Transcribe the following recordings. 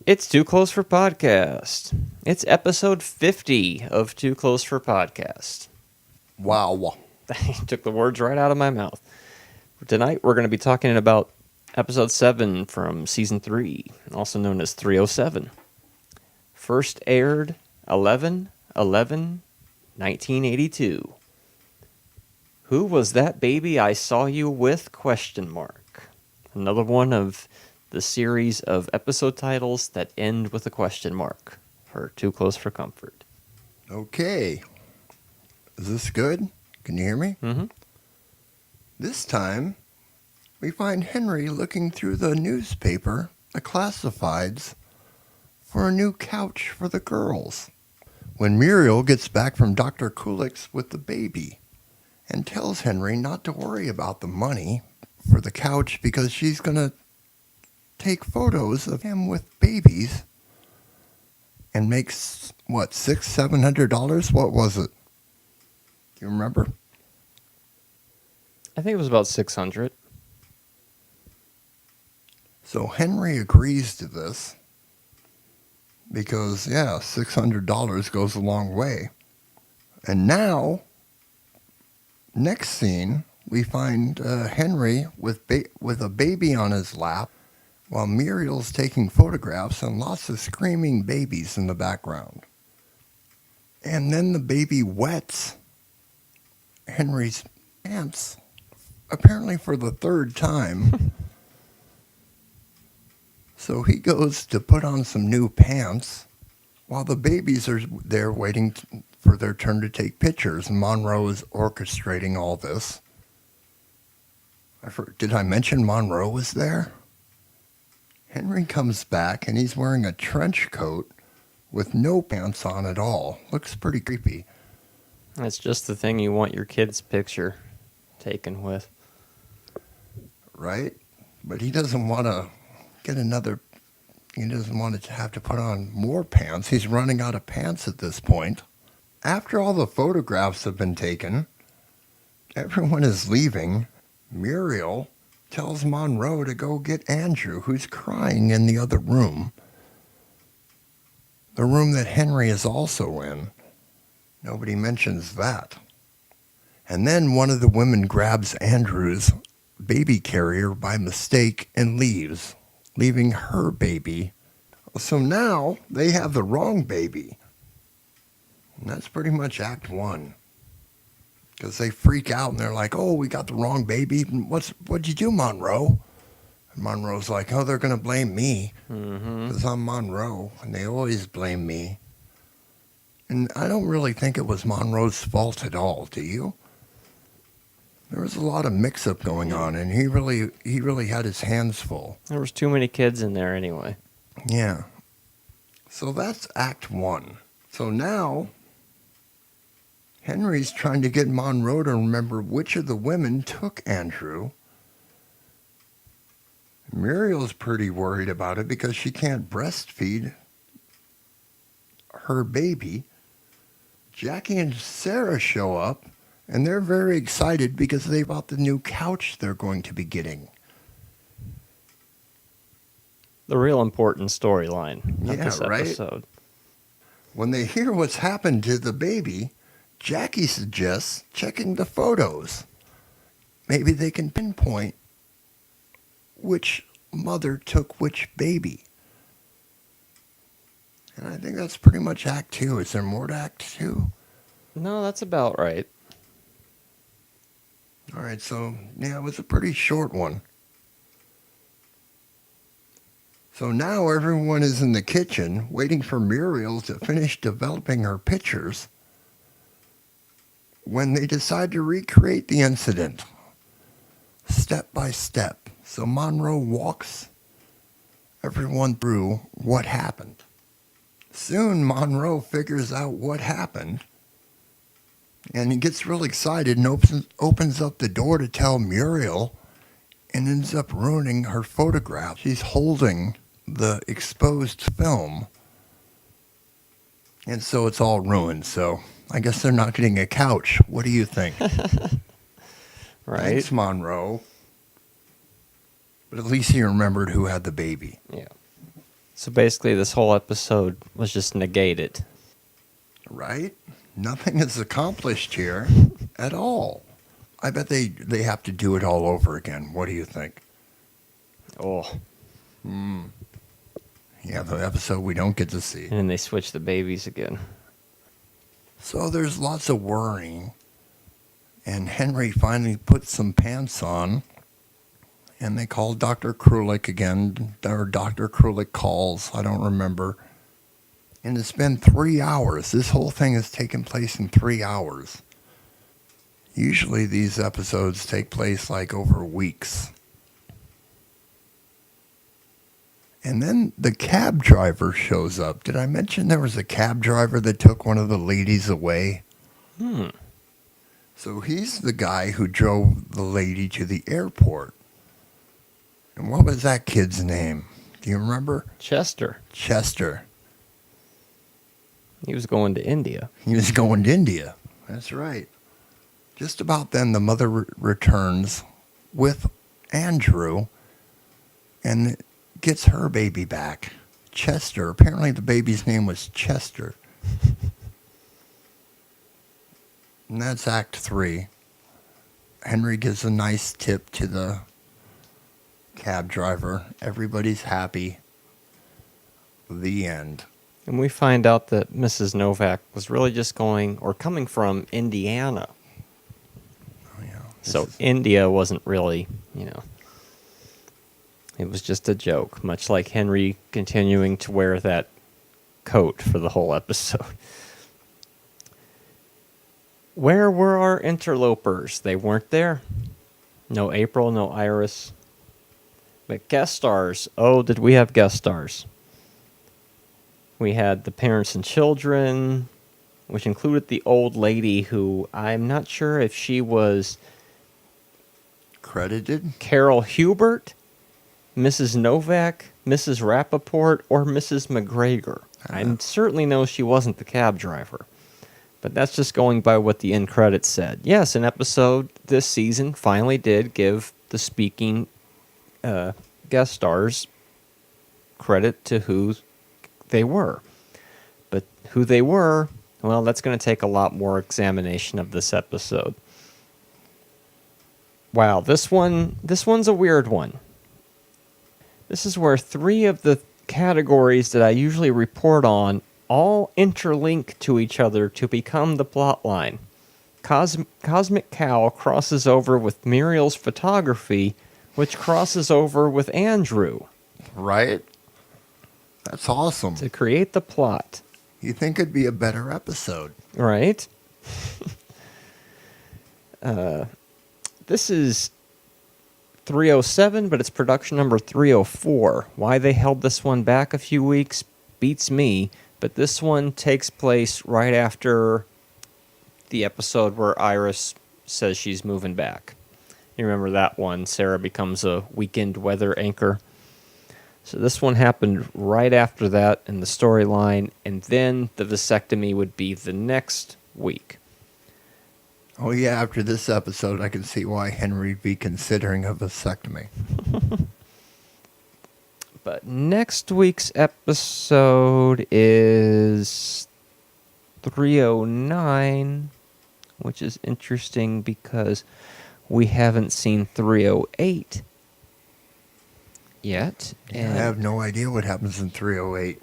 It's Too Close for Podcast. It's episode 50 of Too Close for Podcast. Wow. Took the words right out of my mouth. Tonight we're going to be talking about episode 7 from season 3, also known as 307. First aired 11/11/1982. Who was that baby I saw you with? ? Another one of the series of episode titles that end with a question mark for Too Close for Comfort. Okay. Is this good? Can you hear me? Mm-hmm. This time, we find Henry looking through the newspaper, the classifieds, for a new couch for the girls. When Muriel gets back from Dr. Kulik's with the baby and tells Henry not to worry about the money for the couch because she's going to take photos of him with babies and makes, $600-700? What was it? Do you remember? I think it was about 600. So Henry agrees to this because, $600 goes a long way. And now, next scene, we find Henry with a baby on his lap while Muriel's taking photographs and lots of screaming babies in the background. And then the baby wets Henry's pants, apparently for the third time. So he goes to put on some new pants while the babies are there waiting for their turn to take pictures. Monroe is orchestrating all this. Did I mention Monroe was there? Henry comes back and he's wearing a trench coat with no pants on at all. Looks pretty creepy. That's just the thing you want your kid's picture taken with. Right? But he doesn't want to get another. He doesn't want to have to put on more pants. He's running out of pants at this point. After all the photographs have been taken, everyone is leaving. Muriel tells Monroe to go get Andrew, who's crying in the other room. The room that Henry is also in. Nobody mentions that. And then one of the women grabs Andrew's baby carrier by mistake and leaves, leaving her baby. So now they have the wrong baby. And that's pretty much Act 1. Because they freak out and they're like, oh, we got the wrong baby. What'd you do, Monroe? And Monroe's like, oh, they're going to blame me because I'm Monroe, and they always blame me. And I don't really think it was Monroe's fault at all, do you? There was a lot of mix-up going on, and he really had his hands full. There was too many kids in there anyway. Yeah. So that's Act 1. So now Henry's trying to get Monroe to remember which of the women took Andrew. Muriel's pretty worried about it because she can't breastfeed her baby. Jackie and Sarah show up, and they're very excited because they bought the new couch they're going to be getting. The real important storyline of this right? episode. When they hear what's happened to the baby, Jackie suggests checking the photos. Maybe they can pinpoint which mother took which baby. And I think that's pretty much Act 2. Is there more to Act 2? No, that's about right. All right, so, it was a pretty short one. So now everyone is in the kitchen waiting for Muriel to finish developing her pictures when they decide to recreate the incident step by step. So Monroe walks everyone through what happened. Soon Monroe figures out what happened, and he gets real excited and opens up the door to tell Muriel and ends up ruining her photograph. She's holding the exposed film, and so it's all ruined. So I guess they're not getting a couch. What do you think? Right. Thanks, Monroe. But at least he remembered who had the baby. Yeah. So basically, this whole episode was just negated. Right? Nothing is accomplished here at all. I bet they have to do it all over again. What do you think? Oh, Yeah, the episode we don't get to see. and then they switch the babies again. So there's lots of worrying. And Henry finally puts some pants on. And they call Dr. Krulik again. Or Dr. Krulik calls. I don't remember. And it's been 3 hours. This whole thing has taken place in 3 hours. Usually these episodes take place like over weeks. And then the cab driver shows up. Did I mention there was a cab driver that took one of the ladies away? So he's the guy who drove the lady to the airport. And what was that kid's name? Do you remember? Chester. Chester. He was going to India. He was going to India. That's right. Just about then, the mother returns with Andrew and gets her baby back. Chester. Apparently the baby's name was Chester. And that's Act 3. Henry gives a nice tip to the cab driver. Everybody's happy. The end. And we find out that Mrs. Novak was really just going or coming from Indiana. Oh, yeah. So India wasn't really, it was just a joke, much like Henry continuing to wear that coat for the whole episode. Where were our interlopers? They weren't there. No April, no Iris. But guest stars. Oh, did we have guest stars? We had the parents and children, which included the old lady who I'm not sure if she was credited. Carol Hubert, Mrs. Novak, Mrs. Rappaport, or Mrs. McGregor. I certainly know she wasn't the cab driver. But that's just going by what the end credits said. Yes, an episode this season finally did give the speaking guest stars credit to who they were. But who they were, well, that's going to take a lot more examination of this episode. Wow, this one's a weird one. This is where 3 of the categories that I usually report on all interlink to each other to become the plot line. Cosmic Cow crosses over with Muriel's photography, which crosses over with Andrew. Right? That's awesome. To create the plot. You think it'd be a better episode. Right? This is 307, but it's production number 304. Why they held this one back a few weeks beats me, but this one takes place right after the episode where Iris says she's moving back. You remember that one? Sarah becomes a weekend weather anchor. So this one happened right after that in the storyline, and then the vasectomy would be the next week. Oh, yeah, after this episode, I can see why Henry'd be considering a vasectomy. But next week's episode is 309, which is interesting because we haven't seen 308 yet. And I have no idea what happens in 308.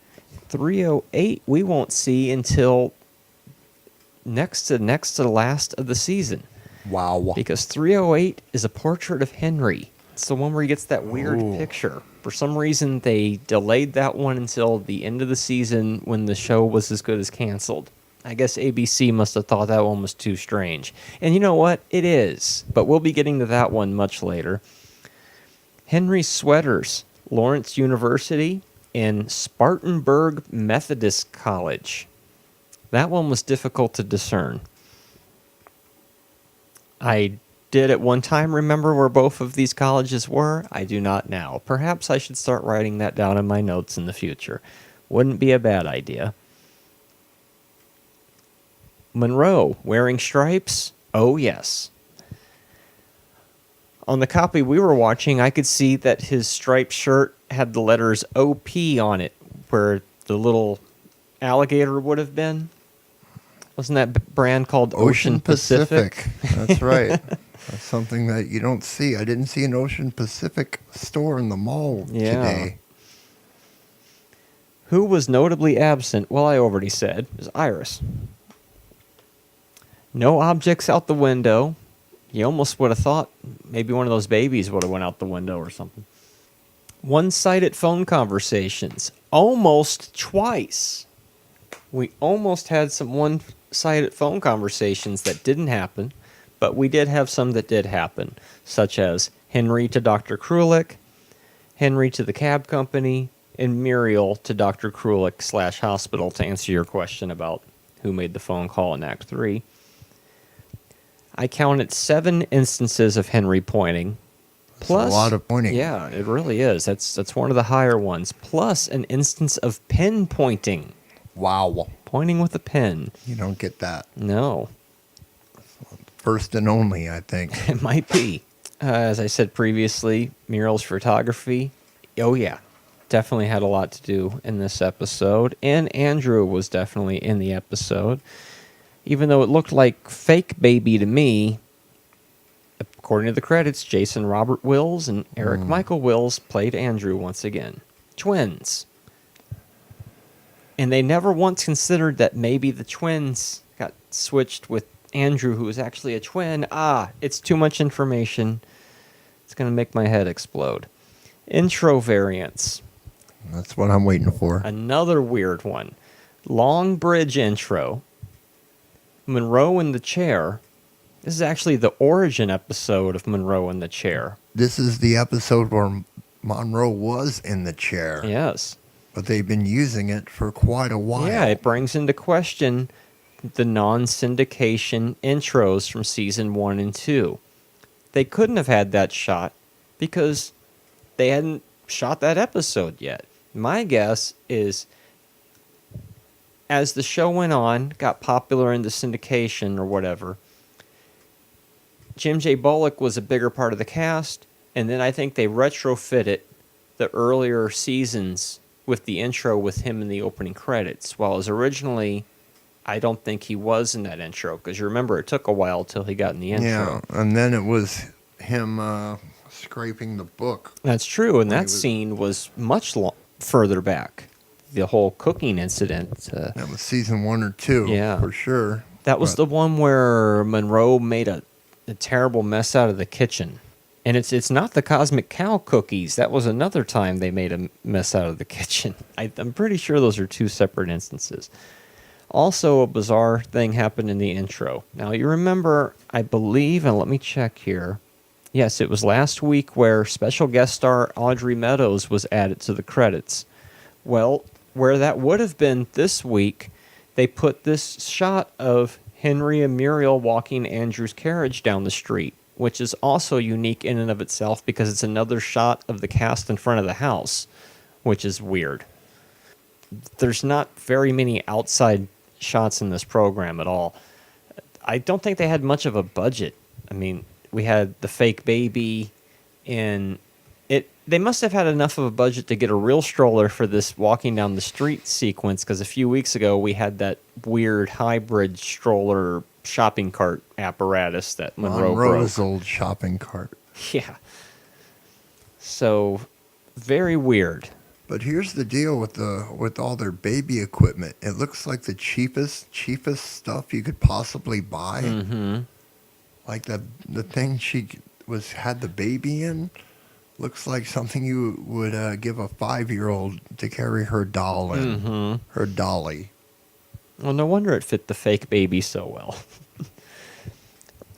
308 we won't see until next to the last of the season. Wow. Because 308 is a portrait of Henry. It's the one where he gets that weird picture. For some reason, they delayed that one until the end of the season when the show was as good as canceled. I guess ABC must have thought that one was too strange. And you know what? It is. But we'll be getting to that one much later. Henry Sweaters, Lawrence University, and Spartanburg Methodist College. That one was difficult to discern. I did at one time remember where both of these colleges were. I do not now. Perhaps I should start writing that down in my notes in the future. Wouldn't be a bad idea. Monroe, wearing stripes? Oh, yes. On the copy we were watching, I could see that his striped shirt had the letters OP on it, where the little alligator would have been. Wasn't that brand called Ocean Pacific? That's right. That's something that you don't see. I didn't see an Ocean Pacific store in the mall today. Who was notably absent, well, I already said, is Iris. No objects out the window. You almost would have thought maybe one of those babies would have went out the window or something. One-sided phone conversations. Almost twice. We almost had some one-sided phone conversations that didn't happen, but we did have some that did happen, such as Henry to Dr. Krulik, Henry to the cab company, and Muriel to Dr. Krulik / hospital to answer your question about who made the phone call in Act 3. I counted 7 instances of Henry pointing. Plus, a lot of pointing. Yeah, it really is. That's one of the higher ones. Plus an instance of pen pointing. Wow. Pointing with a pen. You don't get that. No. First and only, I think. It might be. As I said previously, Muriel's photography. Oh, yeah. Definitely had a lot to do in this episode. And Andrew was definitely in the episode. Even though it looked like fake baby to me, according to the credits, Jason Robert Wills and Eric Michael Wills played Andrew once again. Twins. And they never once considered that maybe the twins got switched with Andrew, who was actually a twin. It's too much information. It's going to make my head explode. Intro variants. That's what I'm waiting for. Another weird one. Long bridge intro. Monroe in the chair. This is actually the origin episode of Monroe in the chair. This is the episode where Monroe was in the chair. Yes. But they've been using it for quite a while. Yeah, it brings into question the non-syndication intros from season 1 and 2. They couldn't have had that shot because they hadn't shot that episode yet. My guess is as the show went on, got popular in the syndication or whatever, Jim J. Bullock was a bigger part of the cast, and then I think they retrofitted the earlier seasons with the intro with him in the opening credits, while as originally, I don't think he was in that intro, because you remember it took a while till he got in the intro. Yeah, and then it was him scraping the book. That's true, and that scene was much further back. The whole cooking incident. That was season 1 or 2, yeah, for sure. That was the one where Monroe made a terrible mess out of the kitchen. And it's not the Cosmic Cow cookies. That was another time they made a mess out of the kitchen. I'm pretty sure those are 2 separate instances. Also, a bizarre thing happened in the intro. Now, you remember, I believe, and let me check here. Yes, it was last week where special guest star Audrey Meadows was added to the credits. Well, where that would have been this week, they put this shot of Henry and Muriel walking Andrew's carriage down the street, which is also unique in and of itself because it's another shot of the cast in front of the house, which is weird. There's not very many outside shots in this program at all. I don't think they had much of a budget. I mean, we had the fake baby, and they must have had enough of a budget to get a real stroller for this walking down the street sequence, because a few weeks ago we had that weird hybrid stroller shopping cart apparatus that Monroe's broke. old shopping cart. Yeah. So, very weird. But here's the deal with all their baby equipment. It looks like the cheapest stuff you could possibly buy. Mm-hmm. Like the thing she had the baby in looks like something you would give a 5-year-old to carry her doll in, her dolly. Well, no wonder it fit the fake baby so well.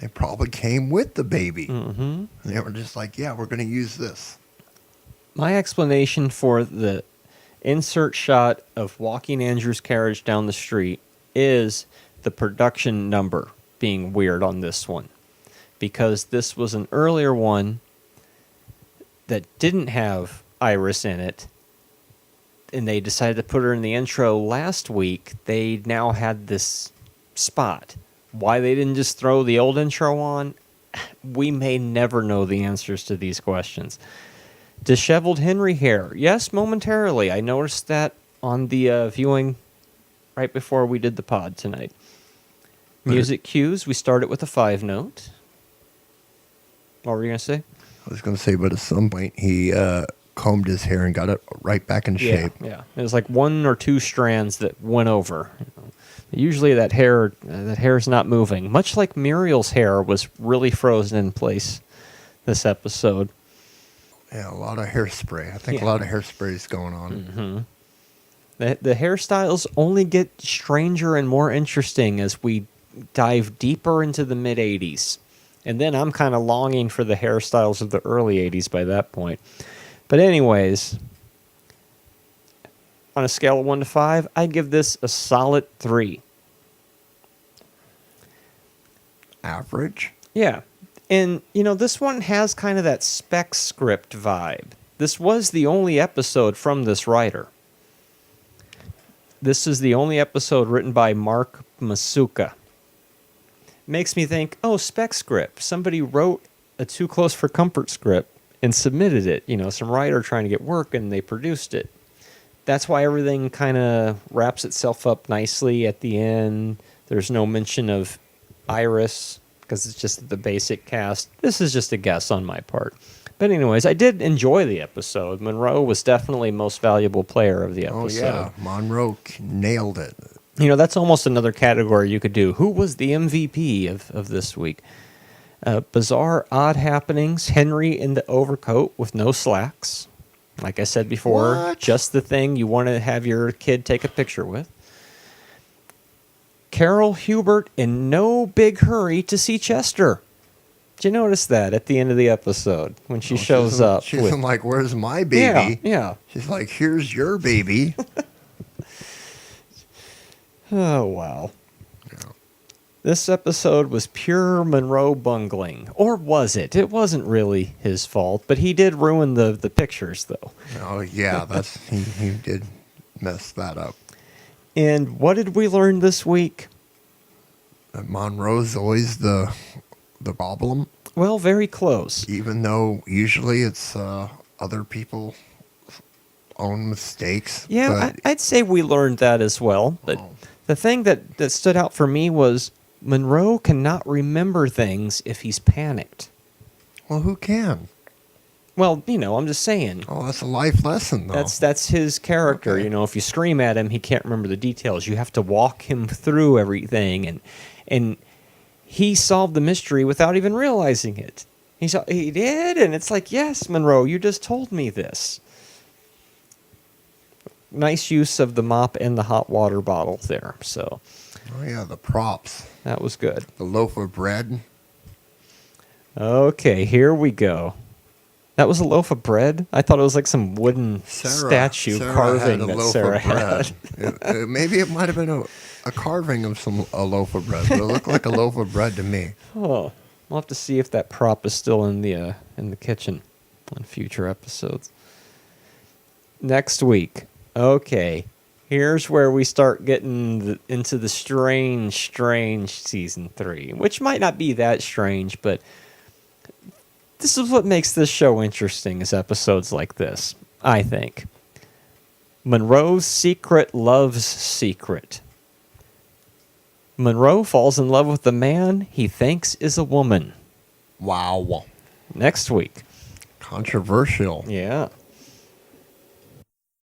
It probably came with the baby. Mm-hmm. And they were just like, yeah, we're going to use this. My explanation for the insert shot of walking Andrew's carriage down the street is the production number being weird on this one. Because this was an earlier one that didn't have Iris in it, and they decided to put her in the intro last week. They now had this spot. Why they didn't just throw the old intro on, we may never know the answers to these questions. Disheveled Henry hair. Yes, momentarily. I noticed that on the viewing right before we did the pod tonight. Music cues, we started with a 5-note. What were you going to say? I was going to say, but at some point he combed his hair and got it right back in shape. Yeah. It was like 1 or 2 strands that went over. Usually that hair's not moving. Much like Muriel's hair was really frozen in place this episode. Yeah, a lot of hairspray. I think a lot of hairspray is going on. Mm-hmm. The hairstyles only get stranger and more interesting as we dive deeper into the mid-'80s. And then I'm kind of longing for the hairstyles of the early 80s by that point. But anyways, on a scale of 1 to 5, I'd give this a solid 3. Average? Yeah. And, this one has kind of that spec script vibe. This was the only episode from this writer. This is the only episode written by Mark Masuka. Makes me think, spec script. Somebody wrote a Too Close for Comfort script and submitted it. Some writer trying to get work, and they produced it. That's why everything kind of wraps itself up nicely at the end. There's no mention of Iris because it's just the basic cast. This is just a guess on my part. But anyways, I did enjoy the episode. Monroe was definitely most valuable player of the episode. Oh, yeah. Monroe nailed it. That's almost another category you could do. Who was the MVP of this week? Bizarre, odd happenings. Henry in the overcoat with no slacks. Like I said before, What? just the thing you want to have your kid take a picture with. Carol Hubert in no big hurry to see Chester. Did you notice that at the end of the episode when she shows up? She's like, where's my baby? Yeah. She's like, here's your baby. Oh, wow. Yeah. This episode was pure Monroe bungling. Or was it? It wasn't really his fault, but he did ruin the pictures, though. Oh, yeah, he did mess that up. And what did we learn this week? That Monroe's always the problem. Well, very close. Even though usually it's other people's own mistakes. Yeah, I'd say we learned that as well. But the thing that stood out for me was Monroe cannot remember things if he's panicked. Well, who can? Well, I'm just saying. Oh, that's a life lesson, though. That's his character. Okay. If you scream at him, he can't remember the details. You have to walk him through everything, and he solved the mystery without even realizing it. He did, and it's like, yes, Monroe, you just told me this. Nice use of the mop and the hot water bottle there. So, Oh, yeah, the props. that was good. The loaf of bread. Okay, here we go. That was a loaf of bread? I thought it was like some wooden statue carving had a that loaf Sarah of bread. had. Maybe it might have been a carving of a loaf of bread, but it looked like a loaf of bread to me. Oh, we'll have to see if that prop is still in the kitchen on future episodes. Next week. Okay, here's where we start getting into the strange season 3, which might not be that strange, but this is what makes this show interesting, is episodes like this, I think. Monroe's secret loves secret. Monroe falls in love with the man he thinks is a woman. Wow. Next week. Controversial. Yeah.